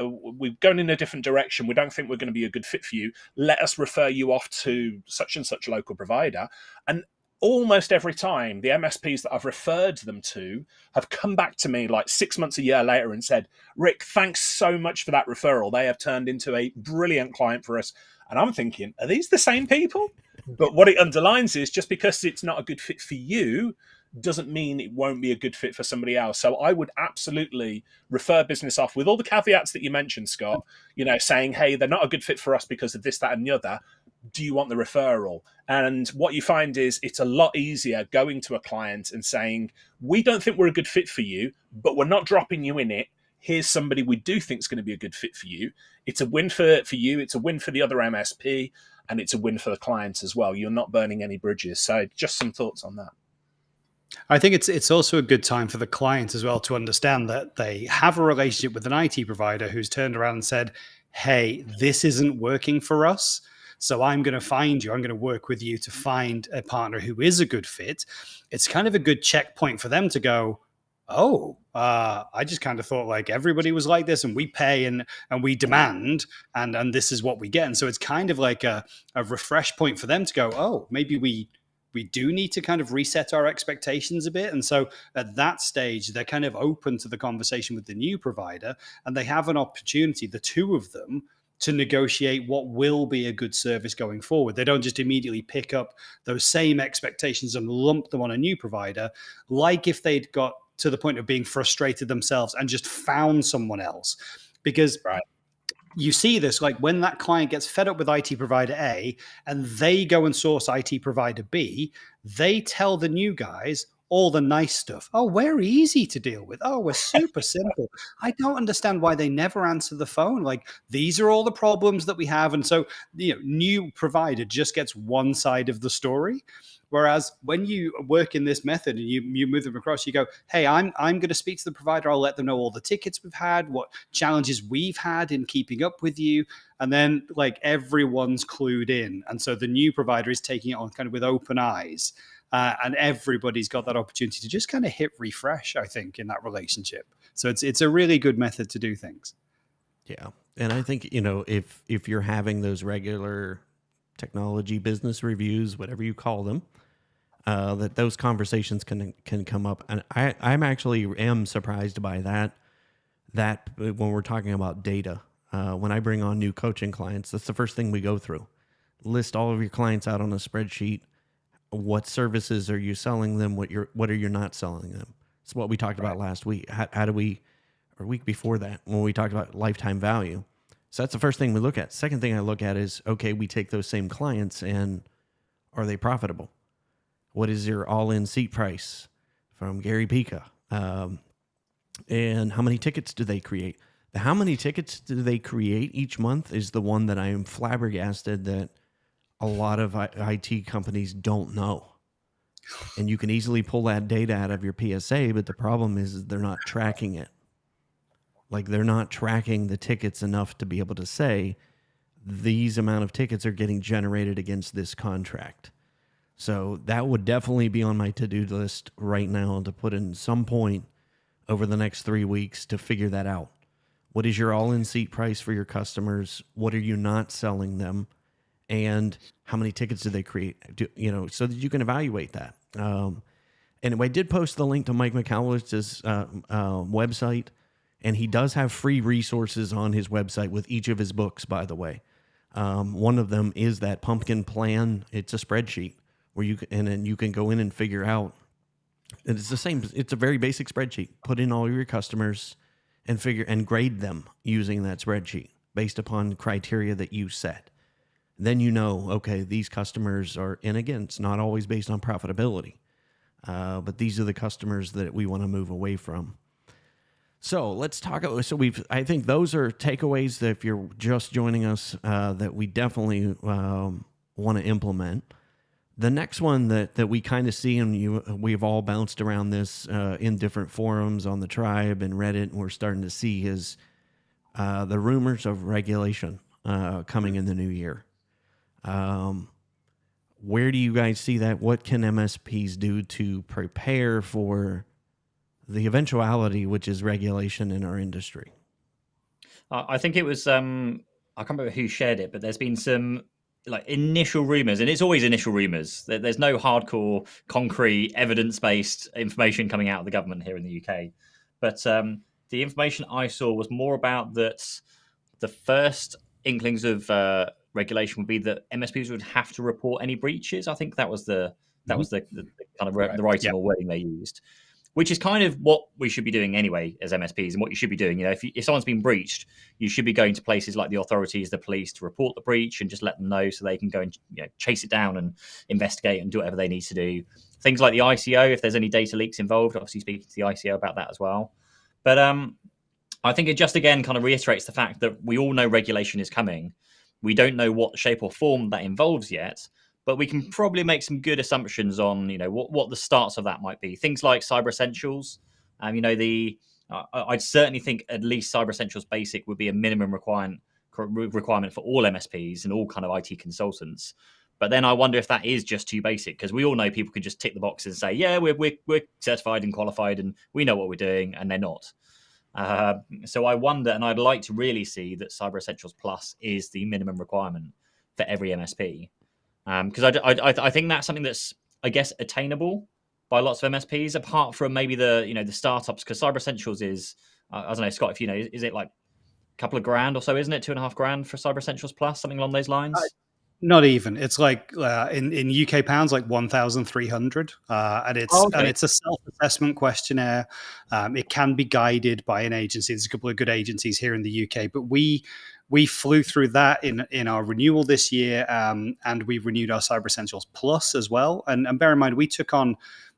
we're going in a different direction. We don't think we're going to be a good fit for you. Let us refer you off to such and such local provider. And almost every time, the MSPs that I've referred them to have come back to me like 6 months, a year later and said, Rick, thanks so much for that referral. They have turned into a brilliant client for us. And I'm thinking, are these the same people? But what it underlines is just because it's not a good fit for you doesn't mean it won't be a good fit for somebody else. So I would absolutely refer business off with all the caveats that you mentioned, Scott, saying, hey, they're not a good fit for us because of this, that, and the other. Do you want the referral? And what you find is it's a lot easier going to a client and saying, we don't think we're a good fit for you, but we're not dropping you in it. Here's somebody we do think is going to be a good fit for you. It's a win for you. It's a win for the other MSP, and it's a win for the clients as well. You're not burning any bridges. So just some thoughts on that. I think it's also a good time for the client as well to understand that they have a relationship with an IT provider who's turned around and said, hey, this isn't working for us. So I'm going to work with you to find a partner who is a good fit. It's kind of a good checkpoint for them to go, I just kind of thought like everybody was like this, and we pay and we demand, and this is what we get. And so it's kind of like a refresh point for them to go, oh, maybe we do need to kind of reset our expectations a bit. And so at that stage, they're kind of open to the conversation with the new provider, and they have an opportunity, the two of them, to negotiate what will be a good service going forward. They don't just immediately pick up those same expectations and lump them on a new provider, like if they'd got to the point of being frustrated themselves and just found someone else. Because Right. you see this, like when that client gets fed up with IT provider A and they go and source IT provider B, they tell the new guys all the nice stuff. Oh, we're easy to deal with. Oh, we're super simple. I don't understand why they never answer the phone. Like, these are all the problems that we have. And so, new provider just gets one side of the story. Whereas when you work in this method and you move them across, you go, hey, I'm going to speak to the provider. I'll let them know all the tickets we've had, what challenges we've had in keeping up with you. And then like everyone's clued in. And so the new provider is taking it on kind of with open eyes. And everybody's got that opportunity to just kind of hit refresh, I think, in that relationship. So it's a really good method to do things. Yeah. And I think, if you're having those regular technology business reviews, whatever you call them, that those conversations can come up. And I'm actually am surprised by that when we're talking about data. When I bring on new coaching clients, that's the first thing we go through. List all of your clients out on a spreadsheet. What services are you selling them? What are you not selling them? It's what we talked about last week. How do we, or week before that, when we talked about lifetime value. So that's the first thing we look at. Second thing I look at is, okay, we take those same clients and are they profitable? What is your all-in seat price from Gary Pica? And how many tickets do they create? How many tickets do they create each month is the one that I am flabbergasted that a lot of IT companies don't know. And you can easily pull that data out of your PSA, but the problem is they're not tracking it. Like, they're not tracking the tickets enough to be able to say these amount of tickets are getting generated against this contract. So that would definitely be on my to-do list right now to put in some point over the next 3 weeks to figure that out. What is your all-in seat price for your customers? What are you not selling them? And how many tickets do they create? So that you can evaluate that. And I did post the link to Mike McCallow's website, and he does have free resources on his website with each of his books, by the way. One of them is that pumpkin plan. It's a spreadsheet where then you can go in and figure out. And it's the same. It's a very basic spreadsheet. Put in all of your customers and grade them using that spreadsheet based upon criteria that you set. Then okay, these customers are, and again, it's not always based on profitability, but these are the customers that we want to move away from. So let's talk. I think those are takeaways that if you're just joining us, that we definitely want to implement. The next one that we kind of see, and we've all bounced around this in different forums on the tribe and Reddit, and we're starting to see is the rumors of regulation coming in the new year. Where do you guys see that? What can MSPs do to prepare for the eventuality, which is regulation in our industry? I think it was, I can't remember who shared it, but there's been some initial rumors, and it's always initial rumors. There's no hardcore, concrete, evidence-based information coming out of the government here in the UK. But the information I saw was more about that the first inklings of regulation would be that MSPs would have to report any breaches. I think that was the kind of the writing or wording they used, which is kind of what we should be doing anyway as MSPs, and what you should be doing. If someone's been breached, you should be going to places like the authorities, the police, to report the breach and just let them know so they can go and chase it down and investigate and do whatever they need to do. Things like the ICO, if there's any data leaks involved, obviously speaking to the ICO about that as well. But I think it just again kind of reiterates the fact that we all know regulation is coming. We don't know what shape or form that involves yet, but we can probably make some good assumptions on, what the starts of that might be. Things like Cyber Essentials. I'd certainly think at least Cyber Essentials Basic would be a minimum requirement for all MSPs and all kind of IT consultants. But then I wonder if that is just too basic, because we all know people can just tick the boxes and say, yeah, we're certified and qualified and we know what we're doing, and they're not. So I wonder, and I'd like to really see that Cyber Essentials Plus is the minimum requirement for every MSP. Because I think that's something that's, I guess, attainable by lots of MSPs, apart from maybe the startups. Because Cyber Essentials is, I don't know, Scott, if you know, is it like a couple of grand or so, isn't it? $2,500 for Cyber Essentials Plus, something along those lines? Not even. It's like in UK pounds, like 1,300, and it's a self-assessment questionnaire. It can be guided by an agency. There's a couple of good agencies here in the UK, but we flew through that in our renewal this year, and we renewed our Cyber Essentials Plus as well. And bear in mind, we took on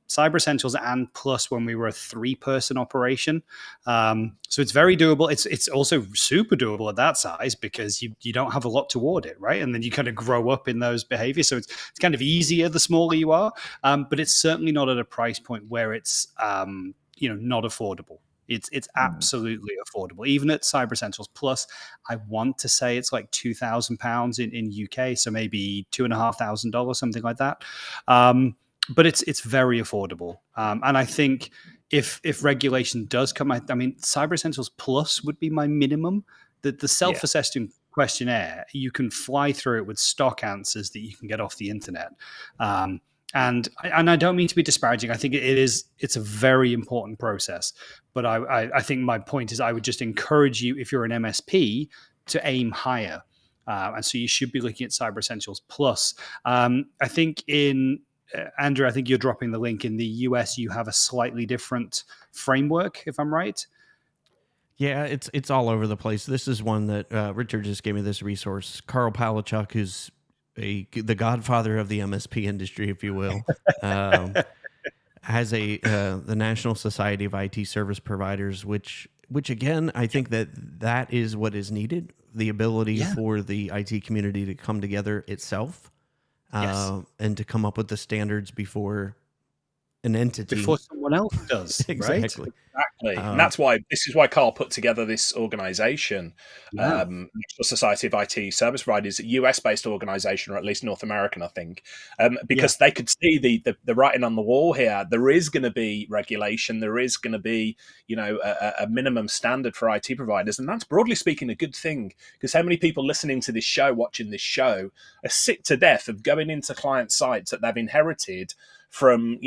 Cyber Essentials and Plus when we were a 3-person operation. So it's very doable. It's also super doable at that size because you don't have a lot to audit, right? And then you kind of grow up in those behaviors. So it's kind of easier the smaller you are, but it's certainly not at a price point where it's not affordable. It's absolutely affordable. Even at Cyber Essentials Plus, I want to say it's like £2,000 in UK, so maybe $2,500, something like that. But it's very affordable, and I think if regulation does come, I mean, Cyber Essentials Plus would be my minimum. The self-assessing questionnaire, you can fly through it with stock answers that you can get off the internet. And I don't mean to be disparaging. I think it's a very important process. But I think my point is I would just encourage you, if you're an MSP, to aim higher. And so you should be looking at Cyber Essentials Plus. I think Andrew, I think you're dropping the link. In the US, you have a slightly different framework, if I'm right. Yeah, it's all over the place. This is one that Richard just gave me this resource. Carl Palachuk, who's the godfather of the MSP industry, if you will, has the National Society of IT Service Providers, which again, I think that is what is needed, the ability for the IT community to come together itself. And to come up with the standards before an entity, before someone else does. Exactly. Right? Exactly. And that's why Carl put together this organization, National Society of IT Service Providers, a US-based organization, or at least North American, I think, because they could see the writing on the wall here. There is going to be regulation. There is going to be, a minimum standard for IT providers. And that's, broadly speaking, a good thing, because how many people listening to this show, watching this show, are sick to death of going into client sites that they've inherited from,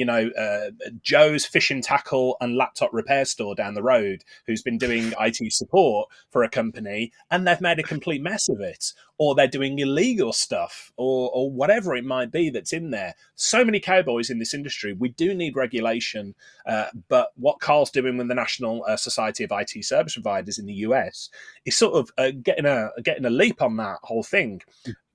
Joe's fishing tackle and laptop repair store down the road, who's been doing IT support for a company, and they've made a complete mess of it, or they're doing illegal stuff, or whatever it might be that's in there. So many cowboys in this industry. We do need regulation, but what Carl's doing with the National Society of IT Service Providers in the US is sort of getting a leap on that whole thing.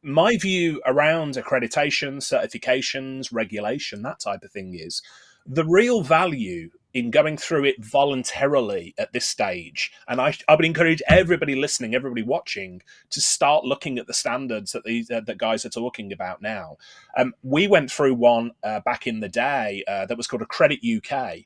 My view around accreditation, certifications, regulation, that type of thing is the real value in going through it voluntarily at this stage. And I would encourage everybody listening, everybody watching, to start looking at the standards that guys are talking about now. We went through one back in the day that was called Accredit UK.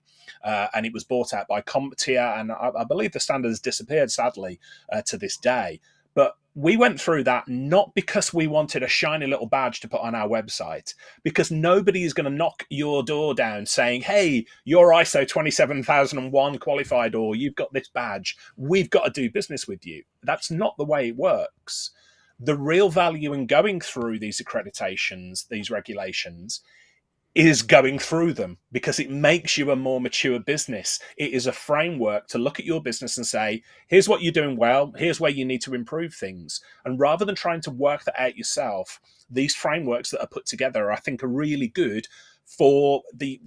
And it was bought out by CompTIA, and I believe the standard has disappeared, sadly, to this day. But we went through that not because we wanted a shiny little badge to put on our website, because nobody is going to knock your door down saying, hey, you're ISO 27001 qualified, or you've got this badge. We've got to do business with you. That's not the way it works. The real value in going through these accreditations, these regulations, is going through them, because it makes you a more mature business. It is a framework to look at your business and say, here's what you're doing well, here's where you need to improve things. And rather than trying to work that out yourself, these frameworks that are put together, I think, are really good for the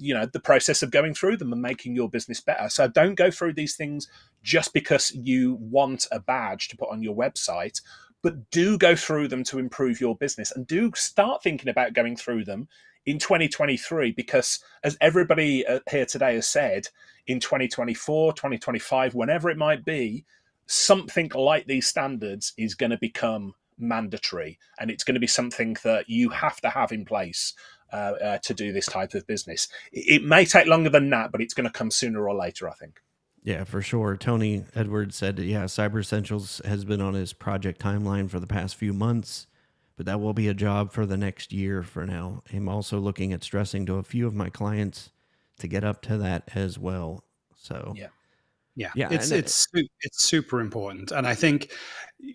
process of going through them and making your business better. So don't go through these things just because you want a badge to put on your website, but do go through them to improve your business, and do start thinking about going through them in 2023, because as everybody here today has said, in 2024, 2025, whenever it might be, something like these standards is going to become mandatory, and it's going to be something that you have to have in place to do this type of business. It may take longer than that, but it's going to come sooner or later, I think. Yeah, for sure. Tony Edwards said, Cyber Essentials has been on his project timeline for the past few months, but that will be a job for the next year for now. I'm also looking at stressing to a few of my clients to get up to that as well. So yeah, it's super important. And I think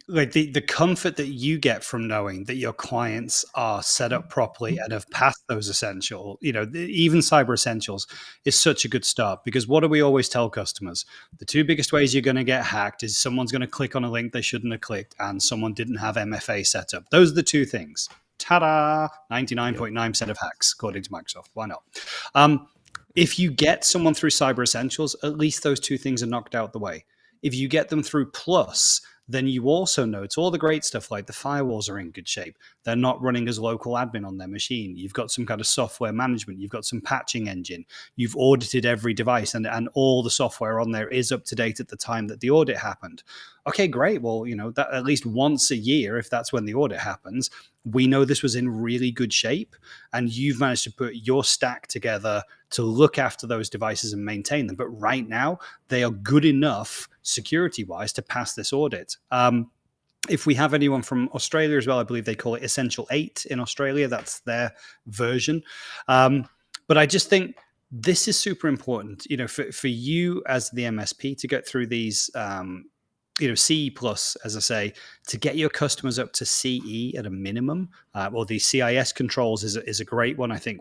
like the comfort that you get from knowing that your clients are set up properly and have passed those essential, even Cyber Essentials is such a good start, because what do we always tell customers? The two biggest ways you're going to get hacked is someone's going to click on a link they shouldn't have clicked, and someone didn't have MFA set up. Those are the two things. Ta-da! 99.9% of hacks, according to Microsoft. Why not? If you get someone through Cyber Essentials, at least those two things are knocked out the way. If you get them through Plus, then you also know it's all the great stuff like the firewalls are in good shape. They're not running as local admin on their machine. You've got some kind of software management. You've got some patching engine. You've audited every device and all the software on there is up to date at the time that the audit happened. Okay, great. Well, that at least once a year, if that's when the audit happens, we know this was in really good shape and you've managed to put your stack together to look after those devices and maintain them. But right now, they are good enough security-wise to pass this audit. If we have anyone from Australia as well, I believe they call it Essential 8 in Australia. That's their version. But I just think this is super important, for you as the MSP to get through these CE plus, as I say, to get your customers up to CE at a minimum, or the CIS controls is a great one. I think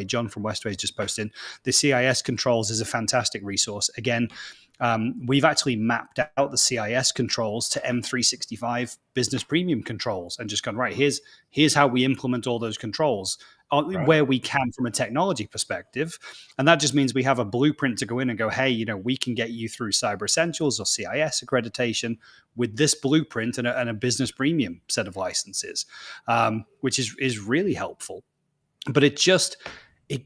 John from Westway just posted the CIS controls is a fantastic resource. Again, we've actually mapped out the CIS controls to M365 business premium controls and just gone, right, here's how we implement all those controls where we can from a technology perspective. And that just means we have a blueprint to go in and go, hey, we can get you through Cyber Essentials or CIS accreditation with this blueprint and a business premium set of licenses, which is really helpful. But it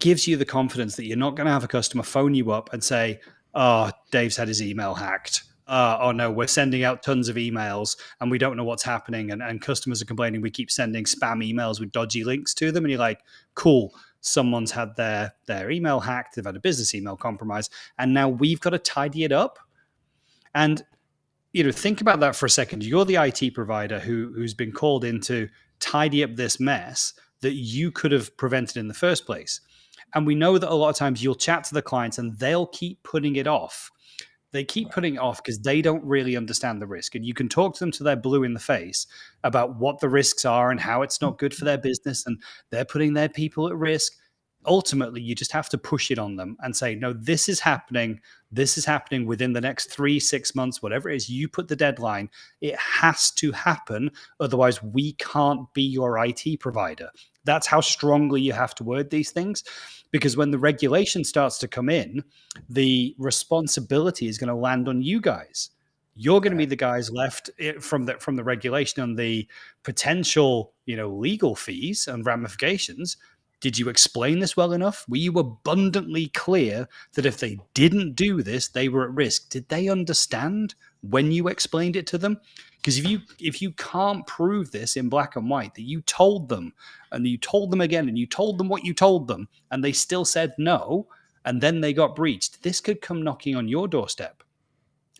gives you the confidence that you're not going to have a customer phone you up and say, oh, Dave's had his email hacked. Oh no, we're sending out tons of emails and we don't know what's happening. And customers are complaining we keep sending spam emails with dodgy links to them. And you're like, cool, someone's had their email hacked. They've had a business email compromise. And now we've got to tidy it up. And, think about that for a second. You're the IT provider who's been called in to tidy up this mess that you could have prevented in the first place. And we know that a lot of times you'll chat to the clients and they'll keep putting it off. They keep putting it off because they don't really understand the risk. And you can talk to them till they're blue in the face about what the risks are and how it's not good for their business and they're putting their people at risk. Ultimately, you just have to push it on them and say, no, this is happening. This is happening within the next 3-6 months, whatever it is. You put the deadline. It has to happen. Otherwise, we can't be your IT provider. That's how strongly you have to word these things. Because when the regulation starts to come in, the responsibility is going to land on you guys. You're going to be the guys left from the regulation on the potential, legal fees and ramifications. Did you explain this well enough? Were you abundantly clear that if they didn't do this, they were at risk? Did they understand when you explained it to them? Because if you can't prove this in black and white, that you told them and you told them again and you told them what you told them and they still said no, and then they got breached, this could come knocking on your doorstep.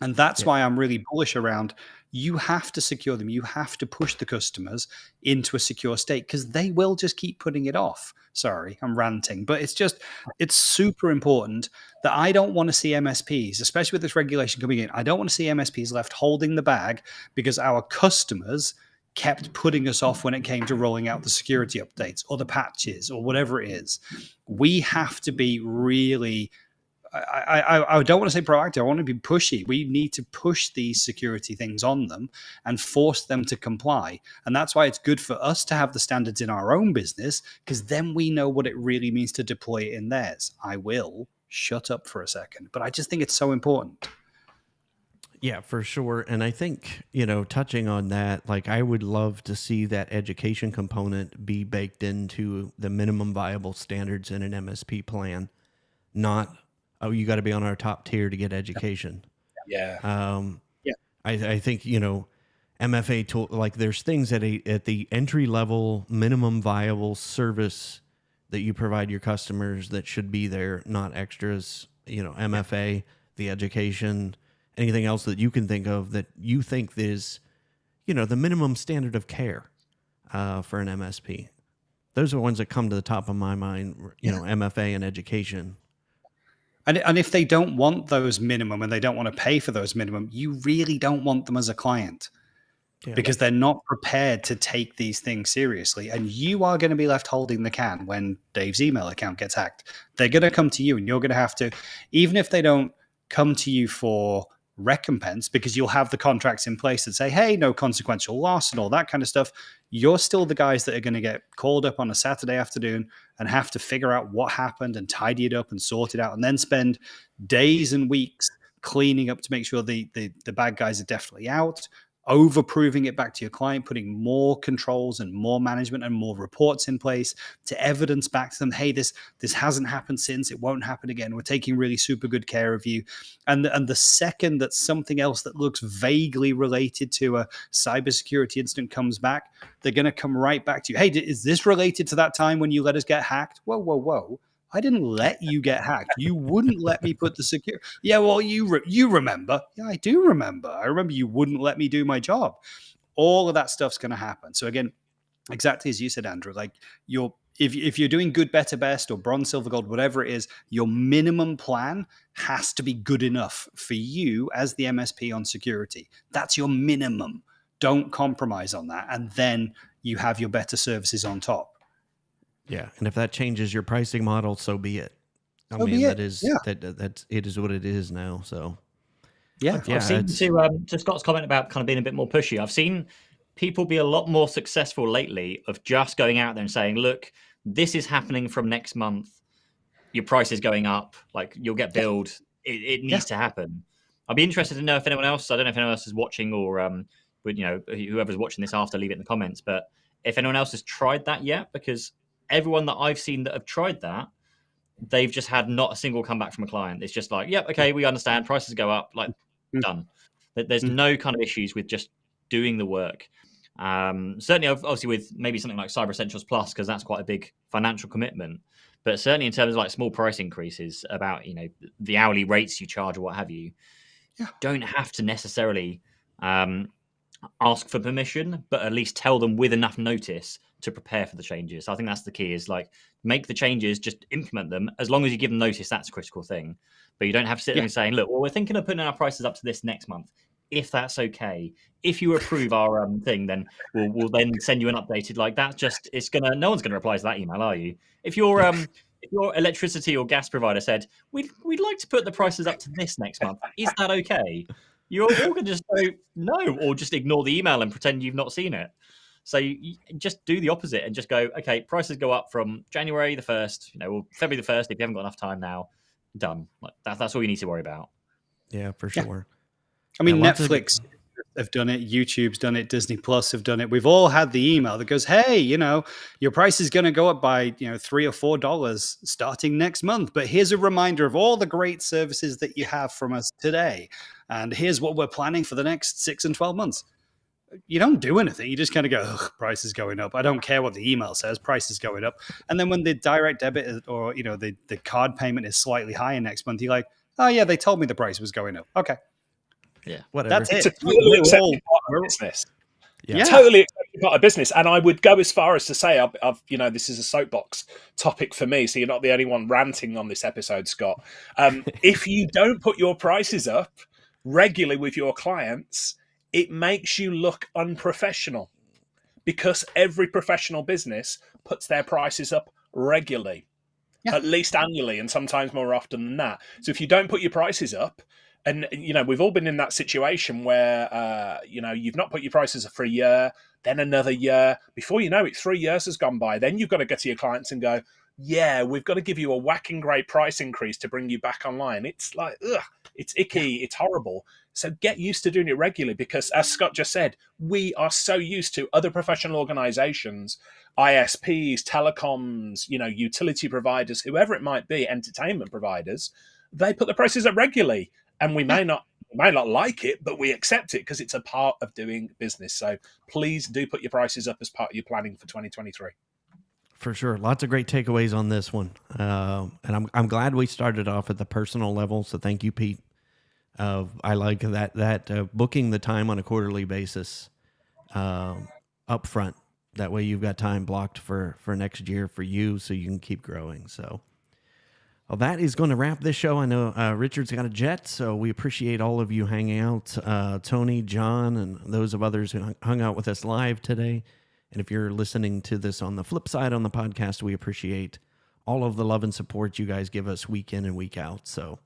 And that's why I'm really bullish around you have to secure them. You have to push the customers into a secure state because they will just keep putting it off. Sorry, I'm ranting, but it's super important that I don't want to see MSPs, especially with this regulation coming in. I don't want to see MSPs left holding the bag because our customers kept putting us off when it came to rolling out the security updates or the patches or whatever it is. We have to be really, I don't want to say proactive. I want to be pushy. We need to push these security things on them and force them to comply. And that's why it's good for us to have the standards in our own business, because then we know what it really means to deploy it in theirs. I will shut up for a second, but I just think it's so important. Yeah, for sure. And I think, touching on that, like I would love to see that education component be baked into the minimum viable standards in an MSP plan, not, oh, you got to be on our top tier to get education. Yeah. I think, MFA tool, like there's things at the entry level minimum viable service that you provide your customers that should be there, not extras, MFA, the education, anything else that you can think of that you think is, the minimum standard of care for an MSP. Those are ones that come to the top of my mind, MFA and education. And if they don't want those minimum and they don't want to pay for those minimum, you really don't want them as a client because they're not prepared to take these things seriously. And you are going to be left holding the can when Dave's email account gets hacked. They're going to come to you and you're going to have to, even if they don't come to you for recompense, because you'll have the contracts in place that say, hey, no consequential loss and all that kind of stuff. You're still the guys that are going to get called up on a Saturday afternoon and have to figure out what happened and tidy it up and sort it out, and then spend days and weeks cleaning up to make sure the bad guys are definitely out, over proving it back to your client, putting more controls and more management and more reports in place to evidence back to them, hey, this hasn't happened since, it won't happen again, we're taking really super good care of you. And the second that something else that looks vaguely related to a cybersecurity incident comes back, they're going to come right back to you. Hey, is this related to that time when you let us get hacked? Whoa. I didn't let you get hacked. You wouldn't let me put the security. Yeah, well, you remember. Yeah, I do remember. I remember you wouldn't let me do my job. All of that stuff's going to happen. So again, exactly as you said, Andrew, like if you're doing good, better, best, or bronze, silver, gold, whatever it is, your minimum plan has to be good enough for you as the MSP on security. That's your minimum. Don't compromise on that. And then you have your better services on top. Yeah, and if that changes your pricing model, so be it. I So mean, be it. that is Yeah. that it is what it is now. So Yeah. yeah, I've seen it's- to Scott's comment about kind of being a bit more pushy. I've seen people be a lot more successful lately of just going out there and saying, "Look, this is happening from next month. Your price is going up. Like you'll get billed. It needs to happen." I'd be interested to know if anyone else. I don't know if anyone else is watching or but whoever's watching this after, leave it in the comments. But if anyone else has tried that yet, because everyone that I've seen that have tried that, they've just had not a single comeback from a client. It's just like, yep, okay, we understand. Prices go up, like done. There's no kind of issues with just doing the work. Certainly, obviously, with maybe something like Cyber Essentials Plus, because that's quite a big financial commitment. But certainly in terms of like small price increases about the hourly rates you charge or what have you, don't have to necessarily ask for permission, but at least tell them with enough notice to prepare for the changes. I think that's the key, is like make the changes, just implement them. As long as you give them notice, that's a critical thing. But you don't have to sit there and saying, look, well, we're thinking of putting our prices up to this next month. If that's okay, if you approve our thing, then we'll then send you an updated. Like that's just no one's gonna reply to that email, are you? If your electricity or gas provider said we'd like to put the prices up to this next month, is that okay? You're all going to just go no, or just ignore the email and pretend you've not seen it. So you just do the opposite and just go, okay, prices go up from January the 1st, or February the 1st. If you haven't got enough time now, done. Like that's all you need to worry about. yeah, for sure. I mean, lots of Netflix have done it. YouTube's done it. Disney Plus have done it. We've all had the email that goes, hey, your price is going to go up by, $3 or $4 starting next month. But here's a reminder of all the great services that you have from us today. And here's what we're planning for the next 6 and 12 months. You don't do anything. You just kind of go, price is going up. I don't care what the email says. Price is going up. And then when the direct debit or, the card payment is slightly higher next month, you're like, oh, yeah, they told me the price was going up. Okay. Yeah, whatever. That's It's it. a totally accepted We're part all- of business. Yeah. Totally accepted part of business. And I would go as far as to say, I've this is a soapbox topic for me, so you're not the only one ranting on this episode, Scott. If you don't put your prices up regularly with your clients, it makes you look unprofessional, because every professional business puts their prices up regularly, at least annually, and sometimes more often than that. So if you don't put your prices up, and we've all been in that situation where you've not put your prices up for a year, then another year. Before you know it, 3 years has gone by. Then you've got to go to your clients and go, yeah, we've got to give you a whacking great price increase to bring you back online. It's like, ugh, it's icky, it's horrible. So get used to doing it regularly, because as Scott just said, we are so used to other professional organizations, ISPs, telecoms, utility providers, whoever it might be, entertainment providers, they put the prices up regularly. And we may not like it, but we accept it because it's a part of doing business. So please do put your prices up as part of your planning for 2023. For sure. Lots of great takeaways on this one. And I'm glad we started off at the personal level. So thank you, Pete. I like that booking the time on a quarterly basis up front. That way you've got time blocked for next year for you, so you can keep growing. So well, that is going to wrap this show. I know Richard's got a jet, so we appreciate all of you hanging out. Tony, John, and those of others who hung out with us live today. And if you're listening to this on the flip side on the podcast, we appreciate all of the love and support you guys give us week in and week out. So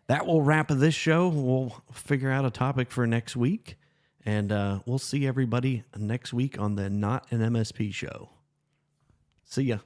that will wrap this show. We'll figure out a topic for next week, and we'll see everybody next week on the Not an MSP show. See ya.